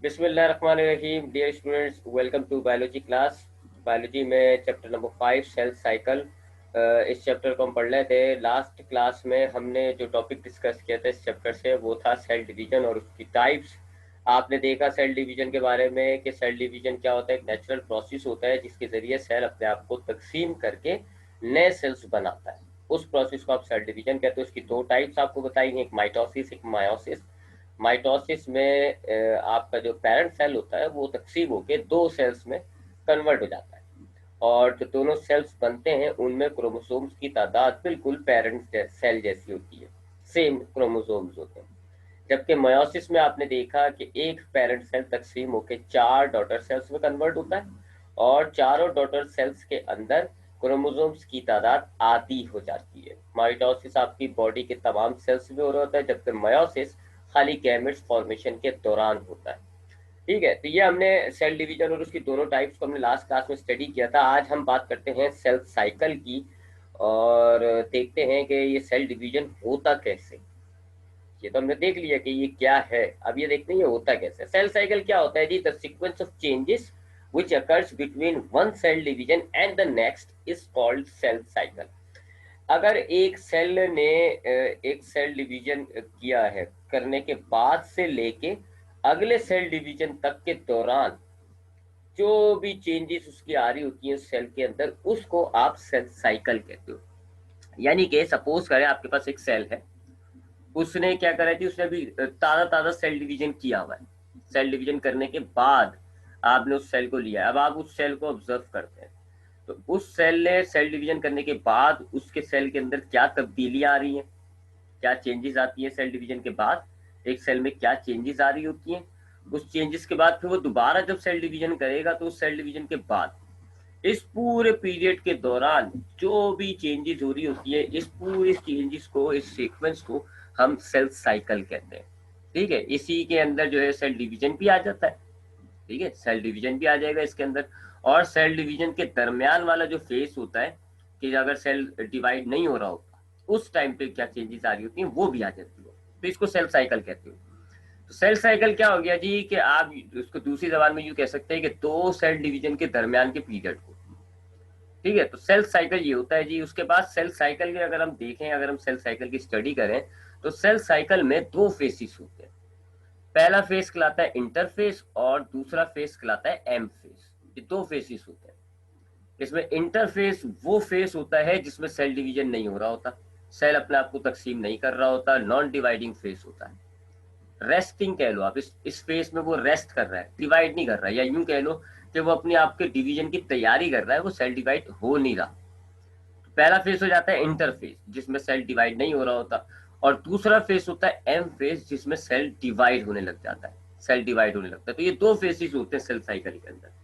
बिस्मिल्लाहिर्रहमानिर्रहीम। Dear students, welcome to biology class. Biology में chapter number 5 cell cycle. इस chapter को हम पढ़ रहे थे। लास्ट क्लास में हमने जो टॉपिक डिस्कस किया था इस चैप्टर से वो था सेल डिवीजन और उसकी टाइप्स। आपने देखा सेल डिवीजन के बारे में कि सेल डिवीजन क्या होता है। एक नेचुरल प्रोसेस होता है जिसके जरिए सेल अपने आप को तकसीम करके नए सेल्स बनाता है। उस प्रोसेस को आप सेल डिवीजन कहते हैं। उसकी दो टाइप्स आपको बताई, एक माइटोसिस एक मायोसिस। माइटोसिस में आपका जो पेरेंट सेल होता है वो तकसीम होकर दो सेल्स में कन्वर्ट हो जाता है और जो दोनों सेल्स बनते हैं उनमें क्रोमोसोम्स की तादाद बिल्कुल पेरेंट सेल जैसी होती है, सेम क्रोमोसोम्स होते हैं। जबकि मयोसिस में आपने देखा कि एक पेरेंट सेल तकसीम होकर 4 डॉटर सेल्स में कन्वर्ट होता है और चारों डॉटर सेल्स के अंदर क्रोमोसोम्स की तादाद आधी हो जाती है। माइटोसिस आपकी बॉडी के तमाम सेल्स में हो रहा होता है, जबकि मयोसिस खाली गैमेट्स फॉर्मेशन के दौरान होता है। ठीक है, तो ये हमने सेल डिवीजन और उसकी दोनों टाइप्स को हमने लास्ट क्लास में स्टडी किया था। आज हम बात करते हैं सेल साइकिल की और देखते हैं कि ये सेल डिवीजन होता कैसे। ये तो हमने देख लिया कि ये क्या है, अब ये देखते हैं ये होता कैसे। सेल साइकिल क्या होता है जी? The sequence of changes which occurs between one cell division and the next is called cell cycle. अगर एक सेल ने एक सेल डिवीजन किया है, करने के बाद से लेके अगले सेल डिवीजन तक के दौरान जो भी चेंजेस उसकी आ रही होती हैं सेल के अंदर, उसको आप सेल साइकिल कहते हो। यानी कि सपोज करें आपके पास एक सेल है, उसने क्या करा थी, उसने भी ताजा ताजा सेल डिवीजन किया हुआ है। सेल डिवीजन करने के बाद आपने उस सेल को लिया, अब आप उस सेल को ऑब्जर्व करते हैं तो उस सेल ने सेल डिवीजन करने के बाद उसके सेल के अंदर क्या तब्दीलियां आ रही हैं, क्या चेंजेस आती है सेल डिवीजन के बाद, एक सेल में क्या चेंजेस आ रही होती हैं। उस चेंजेस के बाद फिर वो दोबारा जब सेल डिवीजन करेगा तो उस सेल डिवीजन के बाद इस पूरे पीरियड के दौरान जो भी चेंजेस हो रही होती है, इस पूरे चेंजेस को, इस सीक्वेंस को हम सेल साइकिल कहते हैं। ठीक है, इसी के अंदर जो है सेल डिवीजन भी आ जाता है। ठीक है, सेल डिवीजन भी आ जाएगा इसके अंदर। और सेल डिवीजन के दरमियान वाला जो फेस होता है कि अगर सेल डिवाइड नहीं हो रहा होता उस टाइम पे क्या चेंजेस आ रही होती हैं वो भी आ जाती है, तो इसको सेल साइकिल कहते हो। तो सेल साइकिल क्या हो गया जी कि आप उसको दूसरी जबान में यूं कह सकते हैं कि दो सेल डिवीजन के दरमियान के पीरियड को। ठीक है, तो सेल साइकिल ये होता है जी। उसके बाद सेल साइकिल के अगर हम देखें, अगर हम सेल साइकिल की स्टडी करें तो सेल साइकिल में दो फेसिस होते हैं। पहला फेस कहलाता है इंटरफेस और दूसरा फेस कहलाता है एम फेस। ये दो फेसिस होते हैं। इसमें इंटरफेस वो फेस होता है जिसमें सेल डिवीजन नहीं हो रहा होता, सेल अपने आप को तकसीम नहीं कर रहा होता, नॉन डिवाइडिंग फेस होता है। रेस्टिंग कह लो आप, इस फेस में वो रेस्ट कर रहा है, डिवाइड नहीं कर रहा है, या यूं कह लो कि वो अपने आप के डिवीजन की तैयारी कर रहा है, वो सेल डिवाइड हो नहीं रहा। पहला फेस हो जाता है इंटरफेस जिसमें सेल डिवाइड नहीं हो रहा होता, और दूसरा फेस होता है एम फेस जिसमें सेल डिवाइड होने लग जाता है, सेल डिवाइड होने लगता है। तो ये दो फेसिस होते हैं सेल साइकिल के अंदर।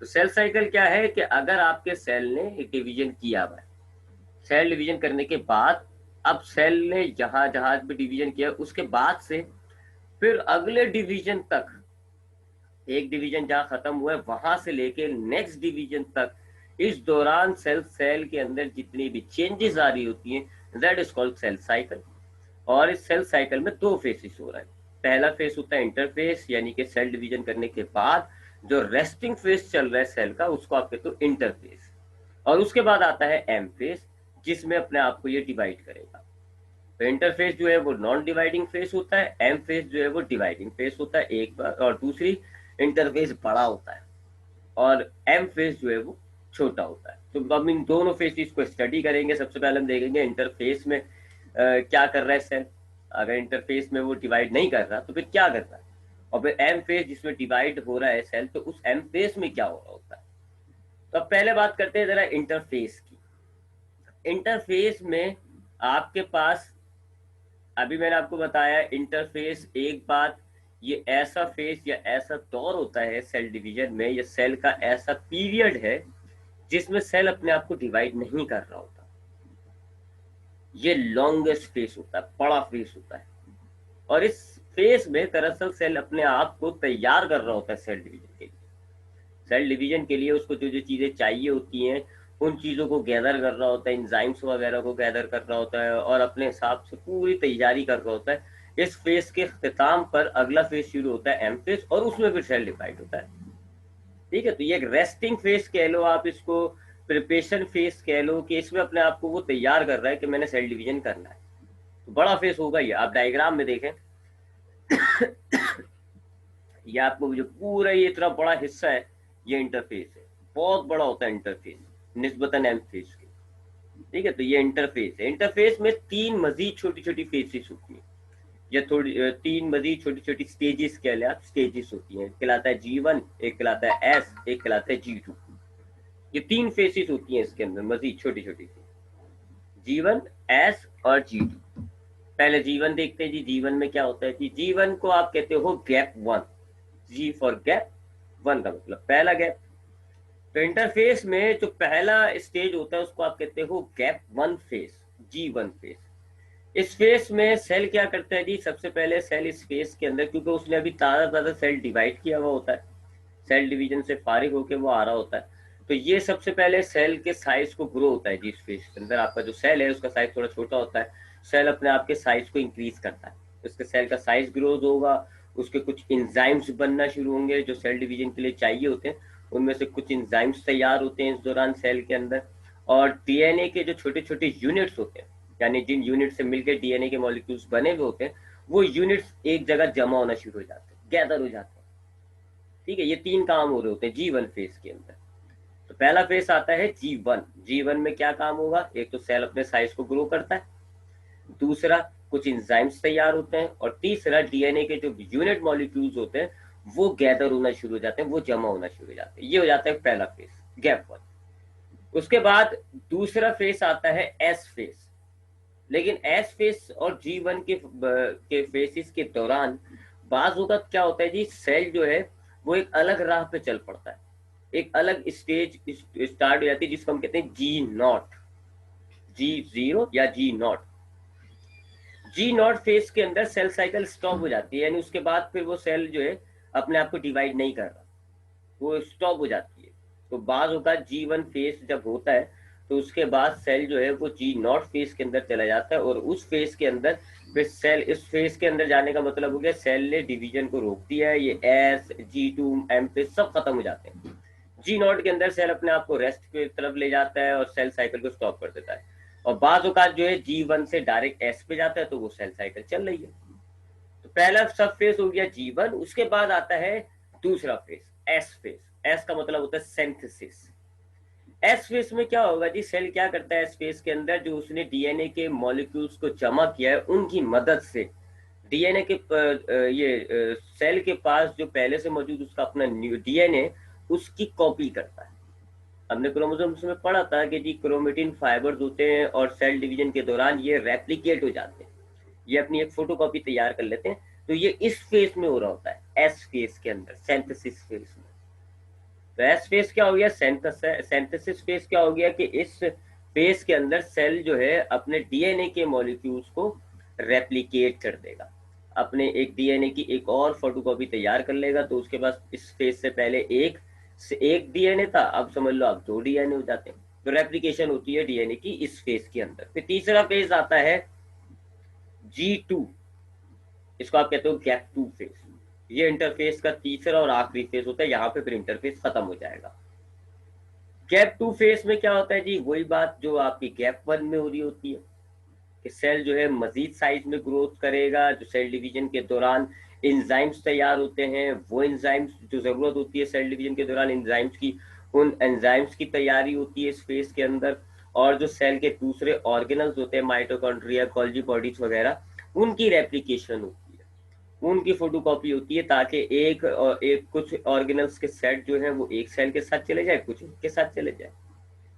तो सेल साइकिल क्या है कि अगर आपके सेल ने एक डिवीजन किया हुआ है, सेल डिवीजन करने के बाद अब सेल ने जहां जहां भी डिवीजन किया उसके बाद से फिर अगले डिवीजन तक, एक डिवीजन जहां खत्म हुआ है वहां से लेके नेक्स्ट डिवीजन तक, इस दौरान सेल सेल के अंदर जितनी भी चेंजेस आ रही होती हैं that is called cell cycle. और इस सेल साइकिल में दो फेसेस हो रहा है। पहला फेस होता है इंटरफेस, यानी कि सेल डिवीजन करने के बाद जो रेस्टिंग फेस चल रहा है सेल का उसको आप कहते हो इंटरफेस। और उसके बाद आता है एम फेस जिसमें अपने आप को ये डिवाइड करेगा। तो इंटरफेस जो है वो नॉन डिवाइडिंग फेस होता है, एम फेस जो है वो डिवाइडिंग फेस होता है एक बार, और दूसरी इंटरफेस बड़ा होता है और एम फेस जो है वो छोटा होता है। तो हम इन दोनों फेसिस को स्टडी करेंगे। सबसे पहले हम देखेंगे इंटरफेस में क्या कर रहा है सेल। अगर इंटरफेस में वो डिवाइड नहीं कर रहा तो फिर क्या कर रहा है, और फिर एम फेस जिसमें डिवाइड हो रहा है सेल, तो उस एम फेस में क्या हो रहा होता है। तो अब पहले बात करते हैं जरा इंटरफेस की। इंटरफेस में आपके पास, अभी मैंने आपको बताया इंटरफेस, एक बात, ये ऐसा फेस या ऐसा दौर होता है सेल डिवीजन में, या सेल का ऐसा पीरियड है जिसमें सेल अपने आप को डिवाइड नहीं कर रहा होता। ये लॉन्गेस्ट फेस होता है, बड़ा फेस होता है। और इस फेस में दरअसल सेल अपने आप को तैयार कर रहा होता है सेल डिवीजन के लिए। सेल डिवीजन के लिए उसको जो जो चीजें चाहिए होती हैं उन चीजों को गैदर कर रहा होता है, एंजाइम्स वगैरह को गैदर कर रहा होता है और अपने हिसाब से पूरी तैयारी कर रहा होता है इस फेज के इख्तिताम पर अगला फेज शुरू होता है एम फेज, और उसमें फिर सेल डिवाइड होता है। ठीक है, तो ये एक रेस्टिंग फेज कह लो आप इसको, प्रिपरेशन फेज कह लो, कि इसमें अपने आप को वो तैयार कर रहा है कि मैंने सेल डिवीजन करना है। तो बड़ा फेज होगा ये, आप डायग्राम में देखें ये आपको जो पूरा ये इतना बड़ा हिस्सा है ये इंटरफेस है, बहुत बड़ा होता है इंटरफेस निस्बतन एम फेज के। ठीक है, तो ये इंटरफेस है। इंटरफेस में तीन मजीद छोटी छोटी फेसेस होती हैं, या थोड़ी तीन मजीद छोटी छोटी स्टेजेस कह लें आप, स्टेजेस होती हैं। एक कहलाता है G1, एक कहलाता है S, एक कहलाता है G2। ये तीन फेसेस होती हैं इसके अंदर मजीद छोटी छोटी सी, G1, S और G2। पहले G1 देखते हैं जी। G1 में क्या होता है जी? G1 को आप कहते हो गैप 1, G फॉर गैप, 1 का मतलब पहला गैप। तो इंटरफेस में जो पहला स्टेज होता है उसको आप कहते हो गैप 1 फेस, G1 फेस। इस फेस में सेल क्या करता है जी? सबसे पहले सेल इस फेस के अंदर, क्योंकि उसने अभी ताज़ा सेल डिवाइड किया हुआ होता है, सेल डिवीजन से फारिग होकर वो आ रहा होता है, तो ये सबसे पहले सेल के साइज को ग्रो होता है जी। इस फेस के अंदर आपका जो सेल है उसका साइज थोड़ा छोटा होता है, सेल अपने आप के साइज को इंक्रीज करता है, उसके सेल का साइज ग्रोथ होगा, उसके कुछ इंजाइम्स बनना शुरू होंगे जो सेल डिवीजन के लिए चाहिए होते हैं, उनमें से कुछ इंजाइम्स तैयार होते हैं इस दौरान सेल के अंदर। और डीएनए के जो छोटे छोटे यूनिट्स होते हैं, यानी जिन यूनिट से मिलकर डीएनए के मॉलिक्यूल्स बने हुए होते हैं, वो यूनिट्स एक जगह जमा होना शुरू हो जाते हैं, गैदर हो जाते हैं। ठीक है, ये तीन काम हो रहे होते हैं G1 फेज के अंदर। तो पहला फेज आता है G1। G1 में क्या काम होगा? एक तो सेल अपने साइज को ग्रो करता है, दूसरा कुछ इंजाइम्स तैयार होते हैं, और तीसरा डीएनए के जो यूनिट मॉलिक्यूल्स होते हैं वो गैदर होना शुरू हो जाते हैं, वो जमा होना शुरू हो जाते हैं। ये हो जाता है पहला फेज, गैप 1। उसके बाद दूसरा फेज आता है एस फेज। लेकिन एस फेज और G1 के फेसिस के दौरान बाज वक्त क्या होता है जी? सेल जो है वो एक अलग राह पे चल पड़ता है, एक अलग स्टेज स्टार्ट हो जाती है जिसको हम कहते हैं G0, G0 या G0। G0 फेज के अंदर सेल साइकिल स्टॉप हो जाती है, यानी उसके बाद फिर वो सेल जो है अपने आप को डिवाइड नहीं कर रहा, वो स्टॉप हो जाती है। तो बाज होगा G1 फेज जब होता है तो उसके बाद सेल जो है वो G0 फेज के अंदर चला जाता है, और उस फेज के अंदर फिर सेल, इस फेज के अंदर जाने का मतलब हो गया सेल ने डिवीजन को रोक दिया है। ये S, G2, M फेज सब खत्म हो जाते हैं। G0 के अंदर सेल अपने आप को रेस्ट की तरफ ले जाता है और सेल साइकिल को स्टॉप कर देता है, और बाज औकात जो है G1 से डायरेक्ट S पे जाता है, तो वो सेल साइकिल चल रही है। तो पहला सब फेज हो गया G1। उसके बाद आता है दूसरा फेज, S फेज। S का मतलब होता है सिंथेसिस। एस फेज में क्या होगा जी? सेल क्या करता है एस फेज के अंदर? जो उसने डीएनए के मॉलिक्यूल्स को जमा किया है उनकी मदद से डीएनए के सेल के पास जो पहले से मौजूद उसका अपना डीएनए, उसकी कॉपी करता है। हमने क्रोमोसोम्स में पढ़ा था कि जी क्रोमेटिन फाइबर्स होते हैं और सेल डिवीजन के दौरान ये रेप्लिकेट हो जाते हैं, ये अपनी एक फोटोकॉपी तैयार कर लेते हैं। तो ये इस फेज में हो रहा होता है, एस फेज के अंदर, सिंथेसिस फेज में। तो एस फेज क्या हो गया? सिंथेसिस फेज क्या हो गया कि इस फेज के अंदर सेल जो है अपने डीएनए के मॉलिक्यूल्स को रेप्लिकेट कर देगा, अपने एक डीएनए की एक और फोटोकॉपी तैयार कर लेगा। तो उसके पास इस फेज से पहले एक डीएनए था, अब समझ लो अब 2 डीएनए हो जाते हैं। तो रेप्लिकेशन होती है डीएनए की इस फेज के अंदर। फिर तीसरा फेज आता है G2, इसको आप कहते हो गैप 2 फेज। ये इंटरफेस का तीसरा और आखिरी फेज होता है, यहाँ पे फिर इंटरफेस खत्म हो जाएगा। गैप 2 फेज में क्या होता है जी? वही बात जो आपकी गैप 1 में हो रही होती है कि सेल जो है मजीद साइज में ग्रोथ करेगा। जो सेल डिवीजन के दौरान एंजाइम्स तैयार होते हैं, वो एंजाइम्स जो जरूरत होती है सेल डिवीजन के दौरान एंजाइम्स की, उन एंजाइम्स की तैयारी होती है इस फेज के अंदर। और जो सेल के दूसरे ऑर्गेनल्स होते हैं, माइटोकॉन्ड्रिया, गोल्जी बॉडीज वगैरह, उनकी रेप्लिकेशन होती है, उनकी फोटोकॉपी होती है, ताकि एक कुछ ऑर्गेनल्स के सेट जो है वो एक सेल के साथ चले जाए, कुछ के साथ चले जाए।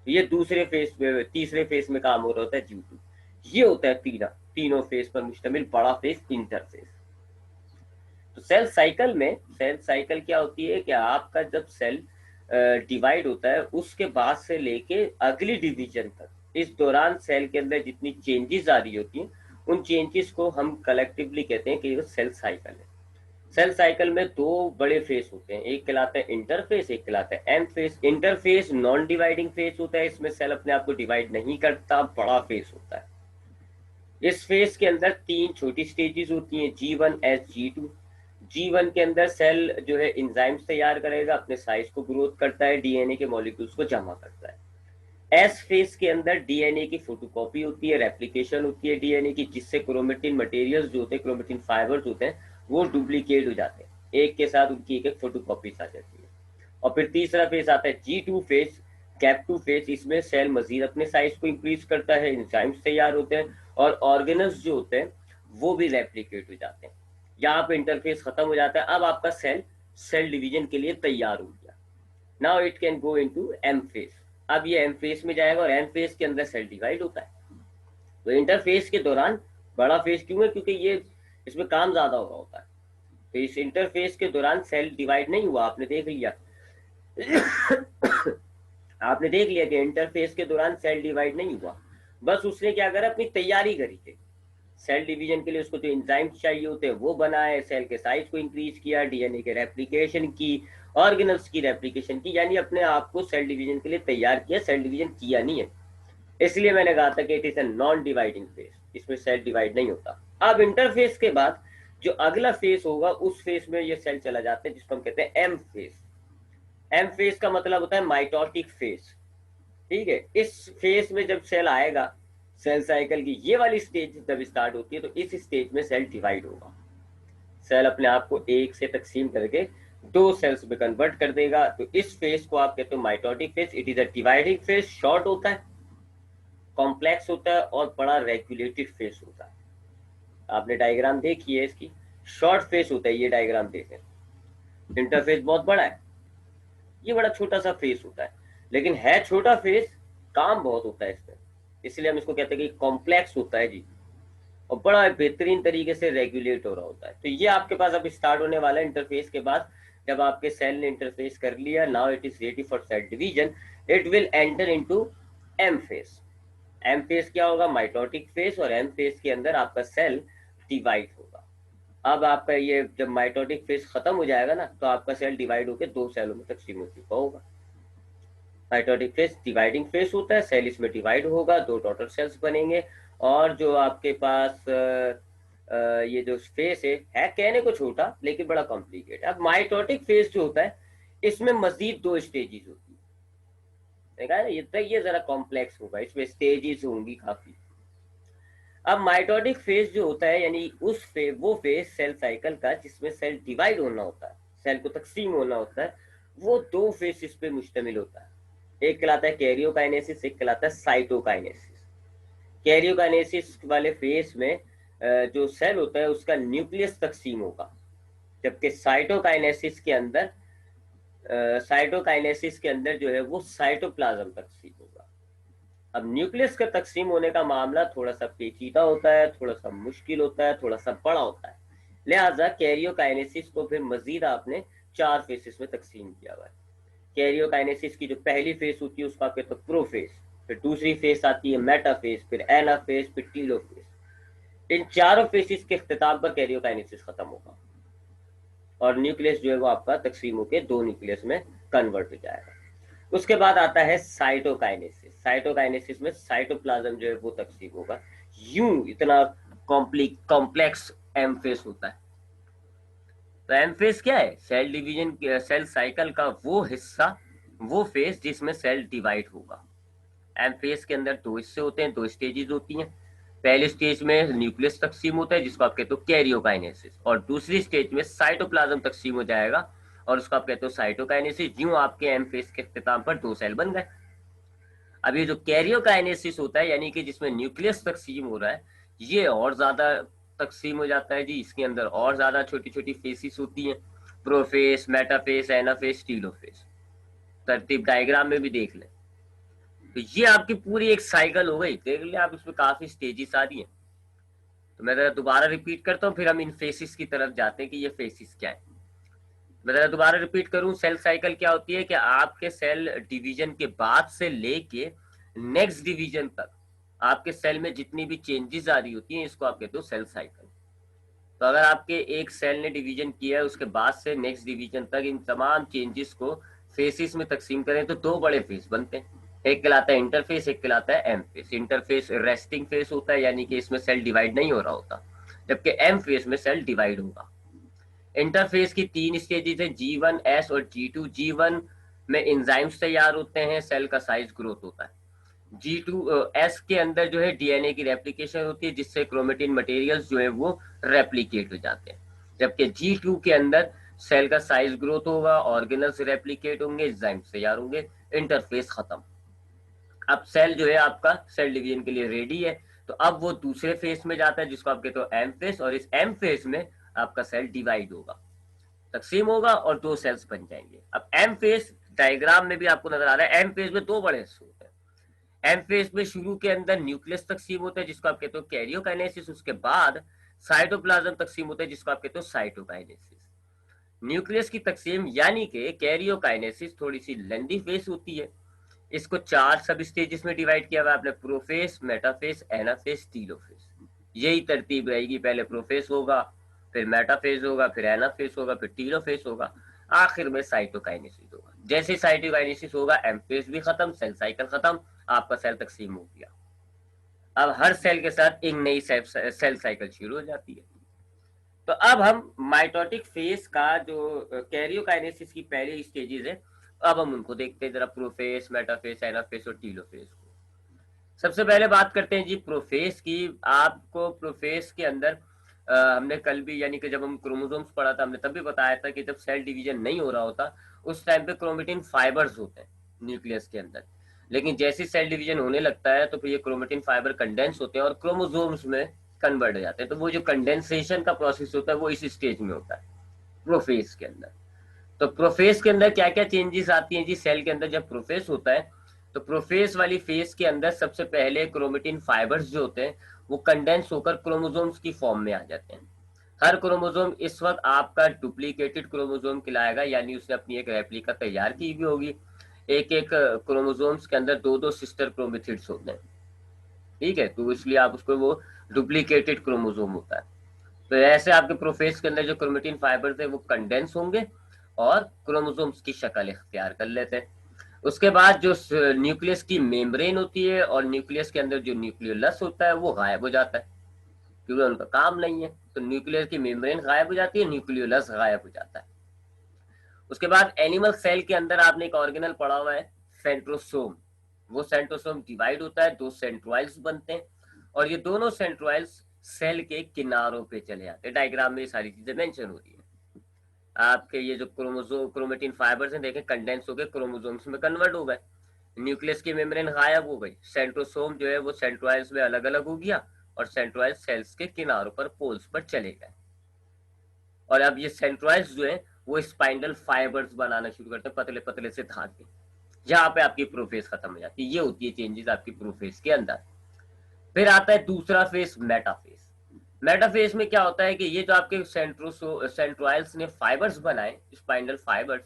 ये दूसरे फेज में, तीसरे फेज में काम हो रहा होता है G2। ये होता है तीनों फेज पर मुश्तमिल बड़ा फेज, इंटरफेज। तो सेल साइकिल क्या होती है कि आपका जब सेल डिवाइड होता है उसके बाद से लेके अगली डिवीजन तक, इस दौरान सेल के अंदर जितनी चेंजेस आ रही होती हैं उन चेंजेस को हम कलेक्टिवली कहते हैं कि वो सेल साइकिल है। सेल साइकिल में 2 बड़े फेज होते हैं, एक कहलाता है इंटरफेस, एक कहलाता है M phase. Interphase non dividing phase होता है, इसमें सेल अपने आप को डिवाइड नहीं करता, बड़ा फेज होता है। इस फेज के अंदर 3 छोटी स्टेजेस होती हैं, G1 S G2। G1 के अंदर सेल जो है एंजाइम्स तैयार करेगा, अपने साइज को ग्रोथ करता है, डीएनए के मॉलिक्यूल्स को जमा करता है। एस फेज के अंदर डीएनए की फोटोकॉपी होती है, रेप्लिकेशन होती है डीएनए की, जिससे क्रोमेटिन मटेरियल्स जो होते हैं, क्रोमेटिन फाइबर्स होते हैं, वो डुप्लीकेट हो जाते हैं, एक के साथ उनकी एक एक फोटोकॉपीज आ जाती है। और फिर तीसरा फेज आता है G2 फेज, कैप 2 फेज। इसमें सेल मजीद अपने साइज को इंक्रीज करता है, एंजाइम्स तैयार होते हैं और ऑर्गेनल्स जो होते हैं वो भी रेप्लिकेट हो जाते हैं। यहाँ पे इंटरफेस खत्म हो जाता है। अब आपका सेल डिवीजन के लिए तैयार हो गया। Now it can go into M phase. अब ये एम फेज में जाएगा और एम फेज के अंदर सेल डिवाइड होता है। तो इंटरफेस के दौरान बड़ा फेज क्यों है? क्योंकि ये इसमें काम ज्यादा हो रहा होता है। तो इस इंटरफेस के दौरान सेल डिवाइड नहीं हुआ, आपने देख लिया। आपने देख लिया कि इंटरफेस के दौरान सेल डिवाइड नहीं हुआ, बस उसने क्या करा, अपनी तैयारी करी थी सेल डिवीजन के लिए। उसको जो एंजाइम्स चाहिए होते हैं वो बनाए, सेल के साइज को इंक्रीज किया, डीएनए के रेप्लिकेशन की, ऑर्गेनल्स की रेप्लिकेशन की, यानी अपने आप को सेल डिवीजन के लिए तैयार किया, सेल डिवीजन किया नहीं है। इसलिए मैंने कहा था कि it is a non dividing phase, इसमें सेल डिवाइड नहीं होता। अब इंटरफेज के बाद जो अगला फेज होगा, उस फेज में ये सेल चला जाता है, जिसको हम कहते हैं एम फेज। एम फेज का मतलब होता है माइटोटिक फेज। ठीक है, इस फेज में जब सेल आएगा, सेल साइकिल की ये वाली स्टेज जब स्टार्ट होती है, तो इस स्टेज में सेल डिवाइड होगा। सेल अपने आप को एक से तकसीम करके 2 सेल्स में कन्वर्ट कर देगा। तो इस फेज को आप कहते हो mitotic phase. It is a dividing phase, short होता है, कॉम्प्लेक्स होता है और बड़ा रेगुलेटेड फेज होता है। आपने डायग्राम देखी है इसकी, शॉर्ट फेज होता है, ये डायग्राम देखें। इंटरफेस बहुत बड़ा है, ये बड़ा छोटा सा फेस होता है, लेकिन है छोटा फेस, काम बहुत होता है इसमें, इसलिए हम इसको कहते हैं कि कॉम्प्लेक्स होता है जी, और बड़ा बेहतरीन तरीके से रेगुलेट हो रहा होता है। तो ये आपके पास अब स्टार्ट होने वाला है इंटरफेस के बाद। जब आपके सेल ने इंटरफेस कर लिया, now it is ready for cell division, it will enter into M phase. M phase क्या होगा? Mitotic phase. और एम फेस के अंदर आपका सेल डिवाइड होगा। अब आपका ये जब माइटोटिक फेस खत्म हो जाएगा ना, तो आपका सेल डिवाइड होकर 2 सेलों में तकसीम हो चुका होगा। माइटोटिक फेस डिवाइडिंग फेस होता है, सेल इसमें डिवाइड होगा, 2 टोटल सेल्स बनेंगे। और जो आपके पास ये जो फेस है कहने को छोटा लेकिन बड़ा कॉम्प्लिकेटेड। अब माइटोटिक फेस जो होता है, इसमें मजीद 2 स्टेजेस होती है। देखा है ना, ये जरा कॉम्प्लेक्स होगा, इसमें स्टेजेस होंगी काफी। अब माइटोटिक फेज जो होता है, यानी वो फेज सेल साइकिल का जिसमें सेल डिवाइड होना होता है, सेल को तकसीम होना होता है, वो 2 फेजेस पे मुश्तमिल होता है। एक कहलाता है कैरियोकाइनेसिस, एक कहलाता है साइटोकाइनेसिस। कैरियोकाइनेसिस वाले फेज में जो सेल होता है उसका न्यूक्लियस तकसीम होगा, जबकि साइटोकाइनेसिस के अंदर जो है वो साइटोप्लाज्म तकसीम होगा। अब न्यूक्लियस का तकसीम होने का मामला थोड़ा सा पेचीदा होता है, थोड़ा सा मुश्किल होता है, थोड़ा सा बड़ा होता है। लिहाजा कैरियोकाइनेसिस को फिर मजीद आपने 4 फेसेस में तकसीम किया हुआ है। कैरियोकाइनेसिस की जो पहली फेज होती है उसको आप कहते हो प्रोफेज, फिर दूसरी फेज आती है मेटाफेज, फिर एनाफेज, फिर टीलोफेज। इन चारों फेसिस के इख्तिताम पर कैरियोकाइनेसिस खत्म होगा और न्यूक्लियस जो है वो आपका तकसीम होकर 2 न्यूक्लियस में कन्वर्ट हो जाएगा। उसके बाद आता है साइटोकाइनेसिस। साइटोकाइनेसिस में साइटोप्लाज्म जो है वो तकसीम होगा। यूं इतना कॉम्प्लेक्स एम फेस होता है। तो एम फेस क्या है? सेल डिवीजन, सेल साइकिल का वो हिस्सा, वो फेस जिसमें सेल डिवाइड होगा। एम फेस के अंदर 2 हिस्से होते हैं, 2 स्टेजेस होती हैं। पहले स्टेज में न्यूक्लियस तकसीम होता है जिसको आप कहते हो कैरियोकाइनेसिस, और दूसरी स्टेज में साइटोप्लाज्म तकसीम हो जाएगा और उसको आप कहते हो साइटोकाइनेसिस। यूं आपके एम फेस के इख्तिताम पर 2 सेल बन गए। अब ये जो कैरियोकाइनेसिस होता है, यानी कि जिसमें न्यूक्लियस तकसीम हो रहा है, ये और ज्यादा तकसीम हो जाता है जी। इसके अंदर और ज्यादा छोटी छोटी फेसिस होती हैं, प्रोफेस, मेटाफेस, एनाफेस, टीलोफेस। तरतीब डायग्राम में भी देख लें। तो ये आपकी पूरी एक साइकिल हो गई, देख लिया आप, इसमें काफी स्टेजेस आ रही हैं। तो मैं जरा दोबारा रिपीट करता हूँ, फिर हम इन फेसिस की तरफ जाते हैं कि ये फेसिस क्या है। मैं जरा दोबारा रिपीट करूं, सेल साइकिल क्या होती है कि आपके सेल डिवीजन के बाद से लेके नेक्स्ट डिवीजन तक आपके सेल में जितनी भी चेंजेस आ रही होती हैं, इसको आप कहते हो सेल साइकिल। तो अगर आपके एक सेल ने डिवीजन किया है, उसके बाद से नेक्स्ट डिवीजन तक इन तमाम चेंजेस को फेसिस में तकसीम करें तो 2 बड़े फेस बनते हैं। एक कहलाता है इंटरफेस, एक कहलाता है M phase. Interphase resting phase होता है, यानी कि इसमें सेल डिवाइड नहीं हो रहा होता, जबकि एम फेस में सेल डिवाइड होगा। इंटरफेस की 3 स्टेजेस है, G1, S और G2। G1 में एंजाइम्स तैयार होते हैं, सेल का साइज ग्रोथ होता है। G2 S के अंदर जो है डीएनए की रेप्लिकेशन होती है, जिससे क्रोमेटिन मटेरियल्स जो है वो रेप्लिकेट हो जाते हैं। जबकि G2 के अंदर सेल का साइज ग्रोथ होगा, ऑर्गेनल्स रेप्लिकेट होंगे, एंजाइम्स तैयार होंगे, इंटरफेस खत्म। अब सेल जो है आपका सेल डिवीजन के लिए रेडी है, तो अब वो दूसरे फेस में जाता है जिसको आप कहते हो एम फेस, और इस एम फेस में आपका सेल डिवाइड होगा, तकसीम होगा और 2 सेल्स बन जाएंगे। अब एम फेस डायग्राम में भी आपको नजर आ रहा है, एम फेस में 2 बड़े हिस्से होते हैं। एम फेस में शुरू के अंदर न्यूक्लियस तकसीम होता है जिसको आप कहते हो कैरियोकाइनेसिस, उसके बाद साइटोप्लाज्म तकसीम होता है जिसको आप कहते हो साइटोकाइनेसिस। न्यूक्लियस की तकसीम यानी कि कैरियोकाइनेसिस थोड़ी सी लेंदी फेस होती है। इसको 4 सब स्टेजेस में डिवाइड किया हुआ है आपने, प्रोफेस, मेटाफेस, एनाफेस, टीलोफेस। यही तरतीब रहेगी, पहले प्रोफेस होगा, फिर मेटाफेज होगा, फिर एनाफेज होगा, फिर टीलोफेज होगा, आखिर में साइटोकाइनेसिस होगा। जैसे साइटोकाइनेसिस होगा एमफेज भी खत्म, सेल साइकिल खत्म, आपका सेल तकसीम हो गया। अब हर सेल के साथ एक नई सेल साइकिल शुरू हो जाती है। तो अब हम माइटोटिक फेज का जो कैरियोकाइनेसिस की पहली स्टेजेस है, अब हम उनको देखते हैं जरा, प्रोफेस, मेटाफेज, एनाफेज और टीलोफेज को। सबसे पहले बात करते हैं जी प्रोफेस की। आपको प्रोफेस के अंदर हमने कल भी, यानी कि जब हम क्रोमोसोम्स पढ़ा था, हमने तब भी बताया था कि जब सेल डिवीजन नहीं हो रहा होता उस टाइम पे क्रोमेटिन फाइबर्स होते हैं न्यूक्लियस के अंदर, लेकिन जैसे सेल डिवीजन होने लगता है तो फिर ये क्रोमेटिन फाइबर कंडेंस होते हैं और क्रोमोसोम्स में कन्वर्ट हो जाते हैं। तो वो जो कंडेंसेशन का प्रोसेस होता है वो इस स्टेज में होता है प्रोफेस के अंदर। तो प्रोफेस के अंदर क्या क्या चेंजेस आती हैं जी? सेल के अंदर जब प्रोफेस होता है तो प्रोफेस वाली फेज के अंदर सबसे पहले क्रोमेटिन फाइबर्स जो होते हैं वो कंडेंस होकर क्रोमोसोम्स की फॉर्म में आ जाते हैं। हर क्रोमोसोम इस वक्त आपका डुप्लीकेटेड क्रोमोसोम कहलाएगा, यानी उसने अपनी एक रेप्लिका तैयार की भी होगी। एक एक क्रोमोसोम्स के अंदर 2-2 सिस्टर क्रोमेटिड्स होते हैं, ठीक है, तो इसलिए आप उसको वो डुप्लीकेटेड क्रोमोसोम होता है। तो ऐसे आपके प्रोफेस के अंदर जो क्रोमेटिन फाइबर्स है वो कंडेंस होंगे और क्रोमोसोम्स की शक्ल इख्तियार कर लेते हैं। उसके बाद जो न्यूक्लियस की मेम्ब्रेन होती है और न्यूक्लियस के अंदर जो न्यूक्लियोलस होता है वो गायब हो जाता है, क्योंकि उनका काम नहीं है। तो न्यूक्लियस की मेम्ब्रेन गायब हो जाती है, न्यूक्लियोलस गायब हो जाता है। उसके बाद एनिमल सेल के अंदर आपने एक ऑर्गेनल पढ़ा हुआ है सेंट्रोसोम। वो सेंट्रोसोम डिवाइड होता है, 2 सेंट्रोइल्स बनते हैं और ये दोनों सेंट्रोइल्स सेल के किनारों पे चले जाते हैं। डायग्राम में ये सारी चीजें मेंशन हो रही है। आपके ये जो क्रोमोसोम क्रोमेटिन फाइबर्स हैं देखें कंडेंस हो गए, क्रोमोसोम्स में कन्वर्ट हो गए, न्यूक्लियस की मेम्ब्रेन गायब हो गई, सेंट्रोसोम जो है वो सेंट्रोइल्स में अलग अलग हो गया और सेंट्रोइल सेल्स के किनारों पर पोल्स पर चले गए। और अब ये सेंट्रोइल्स जो है वो स्पाइंडल फाइबर्स बनाना शुरू करते हैं, पतले पतले से धागे, जहां पे आपकी प्रोफेस खत्म हो जाती है। ये होती है चेंजेस आपकी प्रोफेस के अंदर। फिर आता है दूसरा फेस, मेटाफेस। मेटाफेस में क्या होता है कि ये जो आपके सेंट्रोइल्स ने फाइबर्स बनाए, स्पाइंडल फाइबर्स,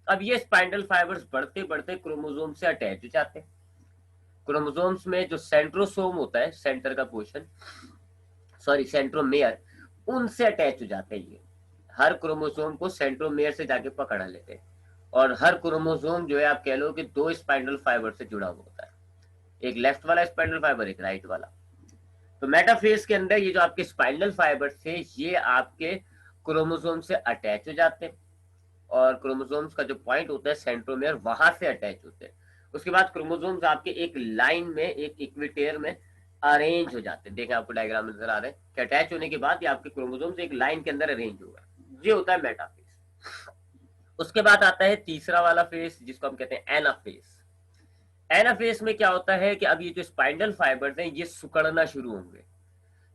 अब ये स्पाइंडल फाइबर्स बढ़ते बढ़ते क्रोमोसोम से अटैच हो जाते हैं। क्रोमोसोम्स में जो सेंट्रोसोम होता है, सेंटर का पोर्शन, सॉरी सेंट्रोमेयर, उनसे अटैच हो जाते हैं। ये हर क्रोमोसोम को सेंट्रोमेयर से जाके पकड़ लेते हैं और हर क्रोमोसोम जो है आप कह लो कि 2 स्पाइंडल फाइबर से जुड़ा हुआ होता है, एक लेफ्ट वाला स्पाइंडल फाइबर, एक राइट वाला। तो मेटाफेज के अंदर ये जो आपके स्पाइनल फाइबर थे ये आपके क्रोमोसोम से अटैच हो जाते हैं और क्रोमोसोम्स का जो पॉइंट होता है सेंट्रोमेयर, वहां से अटैच होते हैं। उसके बाद क्रोमोसोम्स आपके एक लाइन में, एक इक्वेटर में अरेंज हो जाते हैं। देखें आपको डायग्राम में नजर आ रहा है कि अटैच होने के बाद ये आपके क्रोमोसोम्स एक लाइन के अंदर अरेंज होगा। ये होता है मेटाफेज। उसके बाद आता है तीसरा वाला फेज जिसको हम कहते हैं एनाफेज। एनाफेज में क्या होता है कि अब ये जो स्पाइंडल फाइबर्स हैं ये सिकुड़ना शुरू होंगे।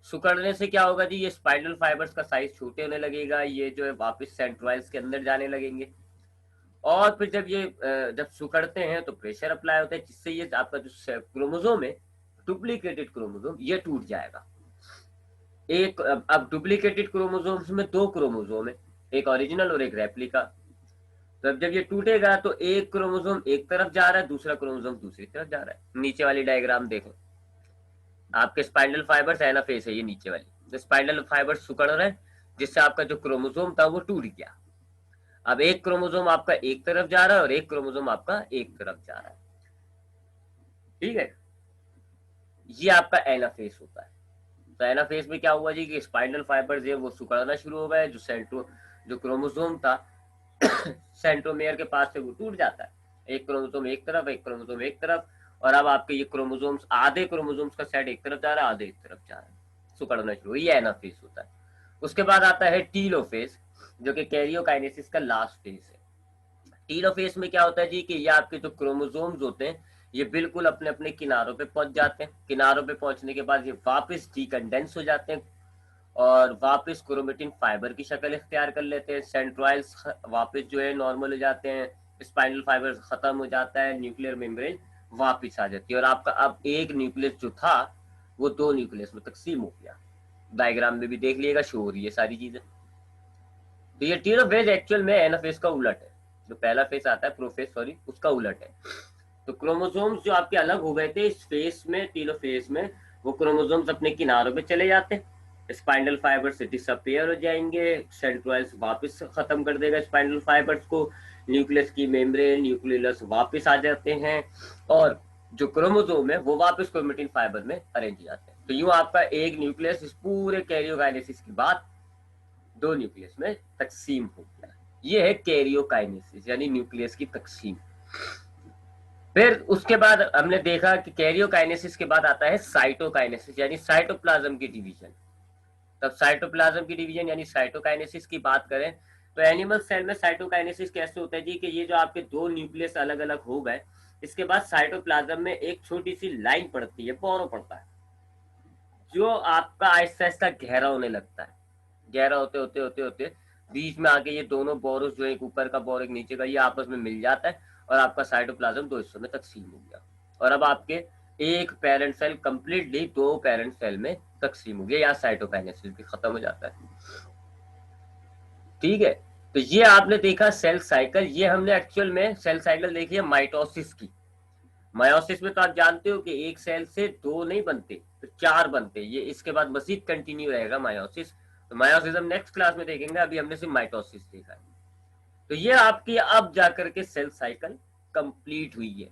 सिकुड़ने से क्या होगा जी? ये स्पाइनल फाइबर्स का साइज छोटे होने लगेगा, ये जो है वापस सेंट्रोइल्स के अंदर जाने लगेंगे और फिर जब ये जब सिकुड़ते हैं तो प्रेशर अप्लाई होता है जिससे ये आपका जो क्रोमोसोम है, डुप्लीकेटेड क्रोमोसोम, ये टूट जाएगा। एक अब डुप्लीकेटेड क्रोमोसोम्स में 2 क्रोमोसोम है, एक ओरिजिनल और एक रेप्लिका। तो अब जब ये टूटेगा तो एक क्रोमोसोम एक तरफ जा रहा है, दूसरा क्रोमोसोम दूसरी तरफ जा रहा है। नीचे वाली डायग्राम देखें, आपके स्पाइनल फाइबर्स एनाफेज है, ये नीचे वाली, तो स्पाइनल फाइबर्स सिकुड़ रहे हैं जिससे आपका जो क्रोमोसोम था वो टूट गया। अब एक क्रोमोसोम आपका एक तरफ जा रहा है और एक क्रोमोसोम आपका एक तरफ जा रहा है। ठीक है, ये आपका एनाफेज होता है। तो एनाफेज में क्या हुआ जी कि स्पाइनल फाइबर्स है वो सिकुड़ना शुरू हो गए, जो क्रोमोसोम था सेंट्रोमेयर के पास से वो टूट जाता है, एक क्रोमोसोम एक तरफ, एक क्रोमोसोम एक तरफ, और अब आपके ये क्रोमोसोम्स, आधे क्रोमोसोम्स का सेट एक तरफ जा रहा है, आधे एक तरफ जा रहा है, सिकुड़ना शुरू, ये एनाफेज होता है। उसके बाद आता है टीलोफेज, जो कि कैरियोकाइनेसिस का लास्ट फेज है। टीलोफेज में क्या होता है जी कि ये आपके जो क्रोमोसोम्स होते हैं ये बिल्कुल अपने अपने किनारों पे पहुंच जाते हैं, किनारों पे पहुंचने के बाद ये वापस डीकंडेंस हो जाते हैं और वापस क्रोमेटिन फाइबर की शक्ल इख्तियार कर लेते हैं, सेंट्रोइल्स वापस जो है नॉर्मल हो जाते हैं, स्पाइनल फाइबर खत्म हो जाता है, न्यूक्लियर मेम्ब्रेन वापस आ जाती है, और आपका अब एक न्यूक्लियस जो था वो दो न्यूक्लियस में तकसीम हो गया। डायग्राम में भी देख लिएगा, शो हो रही है सारी चीजें। तो ये टीलोफेज एक्चुअल में एनाफेज का उलट है, जो पहला फेज आता है प्रोफेज सॉरी उसका उलट है। तो क्रोमोसोम्स जो आपके अलग हो गए थे इस फेज में, टीलोफेज में, वो क्रोमोसोम्स अपने किनारों पे चले जाते हैं, स्पाइनल फाइबर से डिसअपियर हो जाएंगे, सेंट्रोइल्स वापस खत्म कर देगा स्पाइनल फाइबर्स को, न्यूक्लियस की मेम्ब्रेन न्यूक्लियस वापस आ जाते हैं, और जो क्रोमोसोम है वो वापस क्रोमेटिन फाइबर में अरेंज हो जाते हैं। तो यूं आपका एक न्यूक्लियस इस पूरे कैरियोकाइनेसिस के बाद दो न्यूक्लियस में तकसीम हो गया। ये है कैरियोकाइनेसिस यानी न्यूक्लियस की तकसीम। फिर उसके बाद हमने देखा कि कैरियोकाइनेसिस के बाद आता है साइटोकाइनेसिस यानी साइटोप्लाज्म की डिवीजन। तब साइटोप्लाज्म की डिवीजन यानी साइटोकाइनेसिस की बात करें तो एनिमल सेल में साइटोकाइनेसिस कैसे होता है जी कि ये जो आपके दो न्यूक्लियस अलग अलग हो गए, इसके बाद साइटोप्लाज्म में एक छोटी सी लाइन पड़ती है, बोरो पड़ता है, जो आपका आहिस्ता आहिस्ता गहरा होने लगता है। गहरा होते होते होते होते बीच में आके ये दोनों बोरोस जो एक ऊपर का बोर एक नीचे का, ये आपस में मिल जाता है और आपका साइटोप्लाज्म दो हिस्सों में तकसीम हो गया, और अब आपके एक पेरेंट सेल कंप्लीटली दो पेरेंट सेल में तकसीम हो गया, या साइटोकाइनेसिस भी खत्म हो जाता है। ठीक है, तो ये आपने देखा सेल साइकिल। ये हमने एक्चुअल में सेल साइकिल देखी है माइटोसिस की। मायोसिस में तो आप जानते हो कि एक सेल से दो नहीं बनते तो चार बनते, ये इसके बाद मजीद कंटिन्यू रहेगा मायोसिस। तो मायोसिस हम नेक्स्ट क्लास में देखेंगे, अभी हमने सिर्फ माइटोसिस देखा है। तो ये आपकी अब जाकर के सेल साइकिल कंप्लीट हुई है,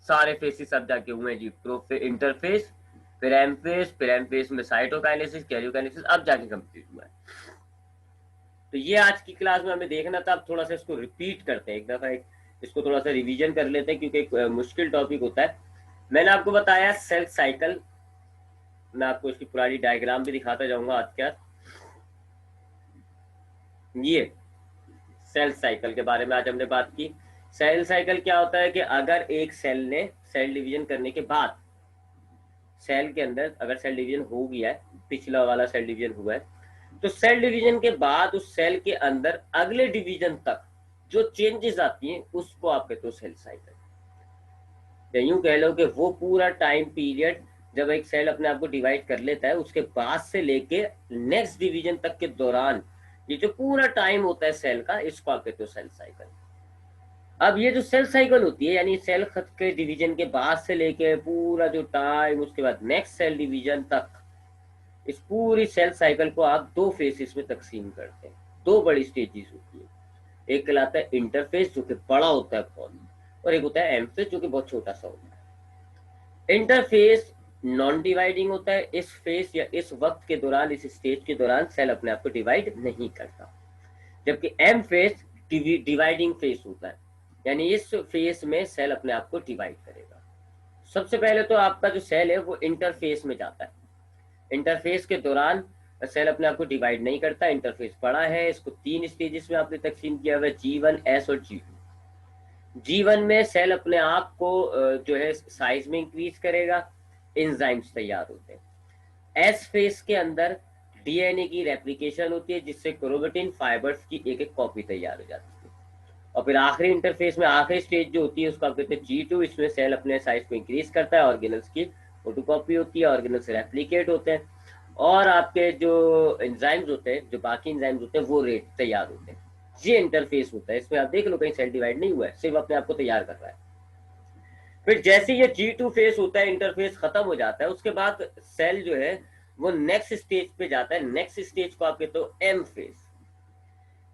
सारे फेसिस अब जाके हुए हैं जी, इंटरफेस, फिर एमफेस, फिर एमफेस में साइटोकाइनेसिस, कैरियोकाइनेसिस, अब जाके कंप्लीट हुआ है। तो ये आज की क्लास में हमें देखना था, अब थोड़ा सा इसको रिपीट करते हैं, एक दफा इसको थोड़ा सा रिवीजन कर लेते हैं क्योंकि एक मुश्किल टॉपिक होता है। मैंने आपको बताया सेल साइकिल, मैं आपको इसकी पुरानी डायग्राम भी दिखाता जाऊंगा आज क्या। ये सेल साइकिल के बारे में आज हमने बात की। सेल साइकिल क्या होता है कि अगर एक सेल ने सेल डिवीजन करने के बाद, सेल के अंदर अगर सेल डिवीजन हो गया है, पिछला वाला सेल डिवीजन हुआ है, तो सेल डिवीजन के बाद उस सेल के अंदर अगले डिवीजन तक जो चेंजेस आती हैं उसको आप कहते हो सेल साइकिल। यूं कह लो कि वो पूरा टाइम पीरियड जब एक सेल अपने आप को डिवाइड कर लेता है उसके बाद से लेके नेक्स्ट डिवीजन तक के दौरान ये जो पूरा टाइम होता है सेल का, इसको आप कहते हो सेल साइकिल। अब ये जो सेल साइकिल होती है यानी सेल खत के डिवीजन के बाद से लेके पूरा जो टाइम उसके बाद नेक्स्ट सेल डिवीजन तक, इस पूरी सेल साइकिल को आप दो फेसेस में तकसीम करते हैं। दो बड़ी स्टेजेस होती है, एक कहलाता है इंटरफेस जो कि बड़ा होता है बहुत, और एक होता है एमफेस जो कि बहुत छोटा सा होता है। इंटरफेस नॉन डिवाइडिंग होता है, इस फेस या इस वक्त के दौरान, इस स्टेज के दौरान सेल अपने आप को डिवाइड नहीं करता, जबकि एम फेस डिवाइडिंग फेस होता है, यानी इस फेस में सेल अपने आप को डिवाइड करेगा। सबसे पहले तो आपका जो सेल है वो इंटरफेस में जाता है, इंटरफेस के दौरान सेल अपने आप को डिवाइड नहीं करता, इंटरफेस बड़ा है, इसको तीन स्टेजेस में आपने तकसीम किया हुआ है, G1, S और G2। G1 में सेल अपने आप को जो है साइज में इंक्रीज करेगा, एंजाइम्स तैयार होते हैं। एस फेस के अंदर डीएनए की रेप्लिकेशन होती है जिससे क्रोमेटिन फाइबर्स की एक एक कॉपी तैयार हो जाती है, और फिर आखिरी इंटरफेस में आखिरी स्टेज जो होती है उसको आप कहते हैं G2। इसमें सेल अपने साइज को इंक्रीज करता है, ऑर्गेनल्स की फोटोकॉपी होती है, ऑर्गेनल्स रेप्लिकेट होते हैं, और आपके जो एंजाइम्स होते हैं, जो बाकी एंजाइम्स होते हैं वो रेट तैयार होते हैं। ये इंटरफेस होता है, इसमें आप देख लो कहीं सेल डिवाइड नहीं हुआ है, सिर्फ अपने आप को तैयार कर रहा है। फिर जैसे ये G2 फेस होता है, इंटरफेस खत्म हो जाता है, उसके बाद सेल जो है वो नेक्स्ट स्टेज पे जाता है, नेक्स्ट स्टेज को आप कहते हो एम फेस।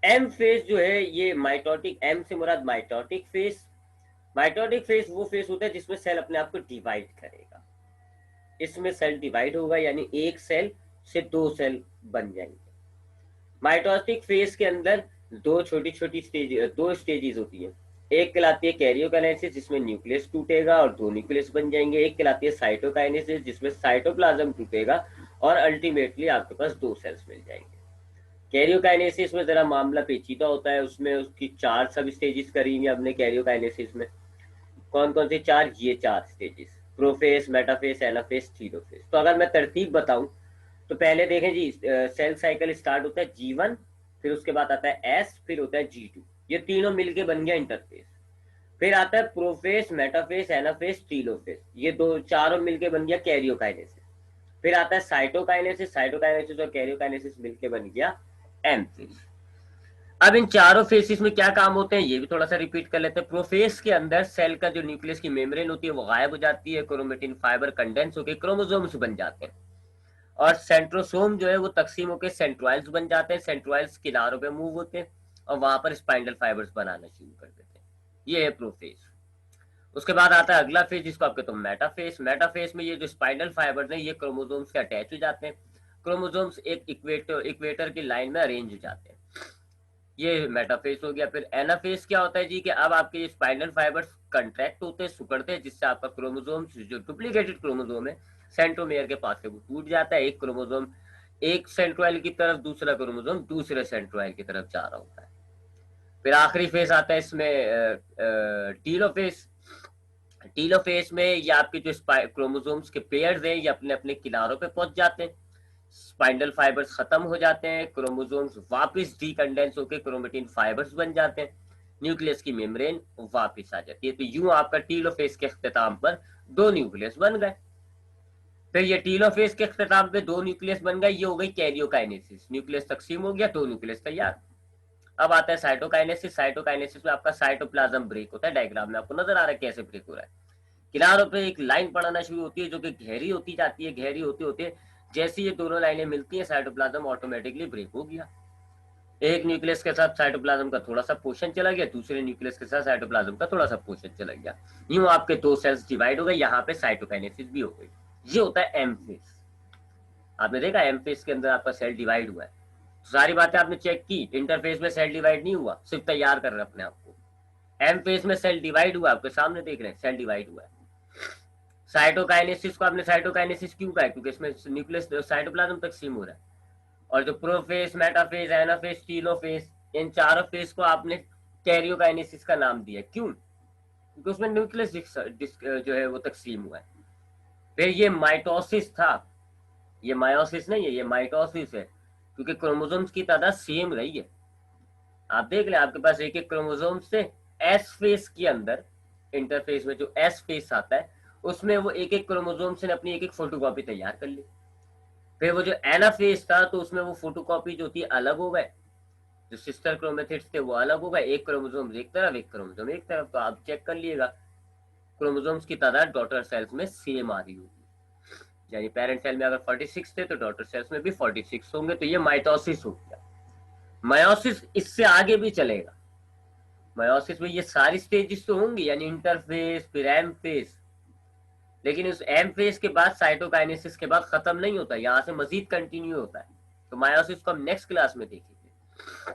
एम फेस जो है ये माइटोटिक, एम से मुराद माइटोटिक फेस, माइटोटिक फेज वो फेज होता है जिसमें सेल अपने आप को डिवाइड करेगा। इसमें सेल डिवाइड होगा, यानी एक सेल से दो सेल बन जाएंगे। माइटोटिक फेज के अंदर दो छोटी छोटी दो स्टेजेस होती है। एक कहलाती है कैरियोकाइनेसिस, जिसमें न्यूक्लियस टूटेगा और दो न्यूक्लियस बन जाएंगे। एक कहलाती है साइटोकाइनेसिस, जिसमें साइटोप्लाज्म टूटेगा और अल्टीमेटली आपके पास दो सेल्स मिल जाएंगे। कैरियोकाइनेसिस में जरा मामला पेचीदा होता है, उसमें उसकी चार सब स्टेजेस करी हुई हमने कैरियोकाइनेसिस में। कौन कौन सी चार? ये चार स्टेजेस, प्रोफेस, मेटाफेस, एनाफेस, थीलोफेस। तो अगर मैं तरतीब बताऊं तो पहले देखें जी, सेल साइकिल स्टार्ट होता है G1, फिर उसके बाद आता है S, फिर होता है G2। ये तीनों मिलके बन गया इंटरफेस। फिर आता है प्रोफेस, मेटाफेस, एनाफेस, टीलोफेस। ये दो चारों मिलके बन गया कैरियोकाइनेसिस। फिर आता है साइटोकाइनेसिस, साइटोकाइनेसिस और कैरियोकाइनेसिस मिलके बन गया एम फेज। अब इन चारों फेसिस में क्या काम होते हैं ये भी थोड़ा सा रिपीट कर लेते हैं। प्रोफेस के अंदर सेल का जो न्यूक्लियस की मेम्ब्रेन होती है वो गायब हो जाती है, क्रोमेटिन फाइबर कंडेंस होकर क्रोमोसोम्स बन जाते हैं, और सेंट्रोसोम जो है वो तकसीम होकर सेंट्रोइल्स बन जाते हैं। सेंट्रोइल्स किनारों पे मूव होते हैं और वहां पर स्पाइंडल फाइबर्स बनाना शुरू कर देते हैं। ये है प्रोफेस। उसके बाद आता है अगला फेज, जिसको आप कहते हो मेटाफेस। मेटाफेस में ये जो स्पाइंडल फाइबर्स हैं ये क्रोमोसोम्स के अटैच हो जाते हैं। क्रोमोसोम्स एक इक्वेटर की लाइन में अरेंज हो जाते हैं। ये मेटाफेस हो गया। फिर एनाफेस क्या होता है जी, कि अब आपके ये स्पाइनल फाइबर्स कंट्रैक्ट होते हैं, सिकुड़ते हैं, जिससे आपका क्रोमोसोम जो डुप्लीकेटेड क्रोमोसोम है सेंट्रोमेयर के पास से वो टूट जाता है। एक क्रोमोसोम एक सेंट्रोइल की तरफ, दूसरा क्रोमोसोम दूसरे सेंट्रोइल की तरफ जा रहा होता है। फिर आखिरी फेस आता है इसमें टीलोफेस। टीलोफेस में ये आपके जो क्रोमोसोम्स के पेयर्स हैं ये अपने अपने किनारों पे पहुंच जाते हैं, स्पाइंडल फाइबर्स खत्म हो जाते हैं, क्रोमोसोम्स वापस डीकंडेंस होकर क्रोमेटिन फाइबर्स बन जाते हैं, न्यूक्लियस की मेम्ब्रेन वापस आ जाती है। तो यूं आपका टीलोफेज के अख्तिताम पर दो न्यूक्लियस बन गए। फिर ये टीलोफेज के अख्तिताम पे दो न्यूक्लियस बन गए, ये हो गई कैरियोकाइनेसिस। न्यूक्लियस तकसीम हो गया, दो न्यूक्लियस तैयार। अब आता है साइटोकाइनेसिस। साइटोकाइनेसिस में आपका साइटोप्लाज्म ब्रेक होता है। डायग्राम में आपको नजर आ रहा है कैसे ब्रेक हो रहा है। किनारों पे एक लाइन पड़ाना शुरू होती है जो कि गहरी होती जाती है। गहरी होते होते जैसे ये दोनों लाइनें मिलती हैं साइटोप्लाज्म ऑटोमेटिकली ब्रेक हो गया। एक न्यूक्लियस के साथ साइटोप्लाज्म का थोड़ा सा पोर्शन चला गया, दूसरे न्यूक्लियस के साथ साइटोप्लाज्म का थोड़ा सा पोर्शन चला गया। यूं आपके दो सेल्स डिवाइड हो गए, यहाँ पे साइटोकाइनेसिस भी हो गई। ये होता है एम फेज। आपने देखा एम फेज के अंदर आपका सेल डिवाइड हुआ है, सारी बातें आपने चेक की। इंटरफेस में सेल डिवाइड नहीं हुआ, सिर्फ तैयार कर रहे हैं अपने आप को। एम फेज में सेल डिवाइड हुआ, आपके सामने देख रहे हैं सेल डिवाइड हुआ है। साइटोकाइनेसिस को आपने साइटोकाइनेसिस क्यों कहा? क्योंकि इसमें न्यूक्लियस साइटोप्लाज्म तकसीम हो रहा है। और जो प्रोफेस, मेटाफेस, एनाफेस, टीलोफेस, इन चारों फेस को आपने कैरियोकाइनेसिस का नाम दिया। क्यों? क्योंकि उसमें न्यूक्लियस जो है वो तकसीम हुआ है। फिर ये माइटोसिस था, ये मायोसिस नहीं है, ये माइटोसिस है, क्योंकि क्रोमोसोम्स की तादाद सेम रही है। आप देख लें आपके पास एक एक क्रोमोसोम से एस फेस के अंदर, इंटरफेस में जो एस फेस आता है उसमें वो एक एक क्रोमोसोम से अपनी एक एक फोटोकॉपी तैयार कर ली। फिर वो जो एनाफेस था तो उसमें वो फोटोकॉपी जो थी अलग हो गए, जो सिस्टर क्रोमेटिड्स थे वो अलग हो गए, एक क्रोमोसोम एक तरफ, एक क्रोमोसोम एक तरफ। तो आप चेक कर लिएगा क्रोमोसोम्स की तादाद डॉटर सेल्स में सेम आ रही होगी, यानी पेरेंट सेल में अगर 46 थे तो डॉटर सेल्स में भी 46 होंगे। तो ये माइटोसिस हो गया। मायोसिस इससे आगे भी चलेगा। मायोसिस में ये सारी स्टेजेस तो होंगी, यानी इंटरफेस, फिर एम फेस, लेकिन उस एम फेज के बाद साइटोकाइनेसिस के बाद खत्म नहीं होता, यहाँ से मजीद कंटिन्यू होता है। तो मायोसिस को हम नेक्स्ट क्लास में देखेंगे।